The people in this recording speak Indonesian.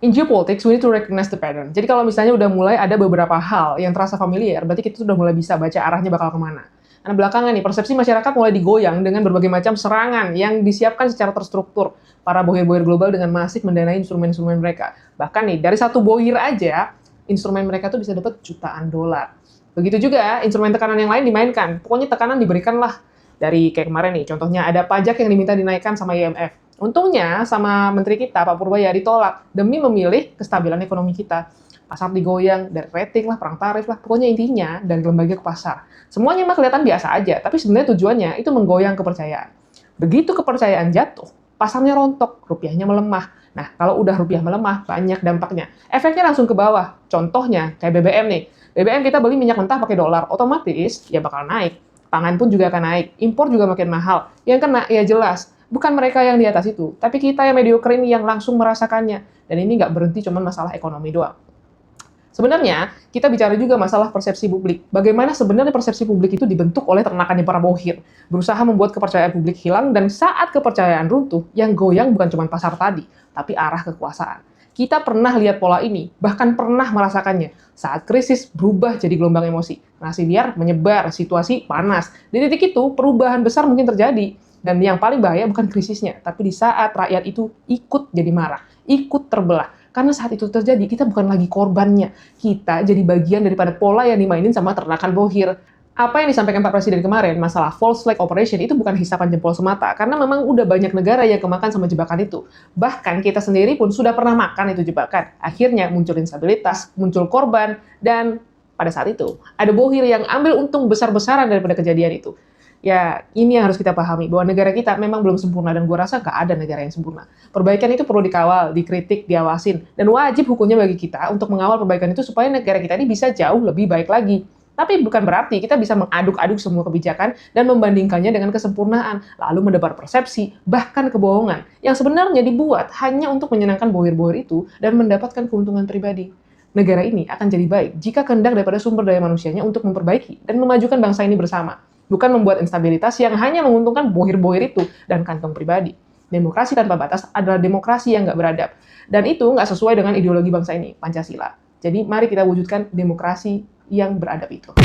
In geopolitics, we need to recognize the pattern. Jadi kalau misalnya udah mulai ada beberapa hal yang terasa familiar, berarti kita sudah mulai bisa baca arahnya bakal kemana. Nah, belakangan nih, persepsi masyarakat mulai digoyang dengan berbagai macam serangan yang disiapkan secara terstruktur. Para bohir-bohir global dengan masif mendanai instrumen-instrumen mereka. Bahkan nih, dari satu bohir aja, instrumen mereka tuh bisa dapat jutaan dolar. Begitu juga instrumen tekanan yang lain dimainkan. Pokoknya tekanan diberikan lah. Dari kayak kemarin nih, contohnya ada pajak yang diminta dinaikkan sama IMF. Untungnya sama menteri kita, Pak Purbaya, ditolak demi memilih kestabilan ekonomi kita. Pasar digoyang, dari rating lah, perang tarif lah, pokoknya intinya dari lembaga ke pasar. Semuanya mah kelihatan biasa aja, tapi sebenarnya tujuannya itu menggoyang kepercayaan. Begitu kepercayaan jatuh, pasarnya rontok, rupiahnya melemah. Nah, kalau udah rupiah melemah, banyak dampaknya. Efeknya langsung ke bawah. Contohnya, kayak BBM nih. BBM kita beli minyak mentah pakai dolar, otomatis ya bakal naik. Pangan pun juga akan naik, impor juga makin mahal. Yang kena, ya jelas, bukan mereka yang di atas itu, tapi kita yang mediocre ini yang langsung merasakannya. Dan ini nggak berhenti cuma masalah ekonomi doang. Sebenarnya, kita bicara juga masalah persepsi publik. Bagaimana sebenarnya persepsi publik itu dibentuk oleh ternakannya para bohir. Berusaha membuat kepercayaan publik hilang, dan saat kepercayaan runtuh, yang goyang bukan cuma pasar tadi, tapi arah kekuasaan. Kita pernah lihat pola ini, bahkan pernah merasakannya. Saat krisis berubah jadi gelombang emosi. Nasi liar menyebar, situasi panas. Di titik itu, perubahan besar mungkin terjadi. Dan yang paling bahaya bukan krisisnya, tapi di saat rakyat itu ikut jadi marah, ikut terbelah. Karena saat itu terjadi, kita bukan lagi korbannya. Kita jadi bagian daripada pola yang dimainin sama ternakan bohir. Apa yang disampaikan Pak Presiden kemarin, masalah false flag operation, itu bukan hisapan jempol semata. Karena memang udah banyak negara yang kemakan sama jebakan itu. Bahkan kita sendiri pun sudah pernah makan itu jebakan. Akhirnya muncul instabilitas, muncul korban, dan pada saat itu, ada bohir yang ambil untung besar-besaran daripada kejadian itu. Ya, ini yang harus kita pahami, bahwa negara kita memang belum sempurna, dan gue rasa nggak ada negara yang sempurna. Perbaikan itu perlu dikawal, dikritik, diawasin, dan wajib hukumnya bagi kita untuk mengawal perbaikan itu supaya negara kita ini bisa jauh lebih baik lagi. Tapi bukan berarti kita bisa mengaduk-aduk semua kebijakan dan membandingkannya dengan kesempurnaan, lalu mendebar persepsi, bahkan kebohongan, yang sebenarnya dibuat hanya untuk menyenangkan bohir-bohir itu dan mendapatkan keuntungan pribadi. Negara ini akan jadi baik jika kehendak daripada sumber daya manusianya untuk memperbaiki dan memajukan bangsa ini bersama. Bukan membuat instabilitas yang hanya menguntungkan bohir-bohir itu dan kantong pribadi. Demokrasi tanpa batas adalah demokrasi yang nggak beradab. Dan itu nggak sesuai dengan ideologi bangsa ini, Pancasila. Jadi mari kita wujudkan demokrasi yang beradab itu.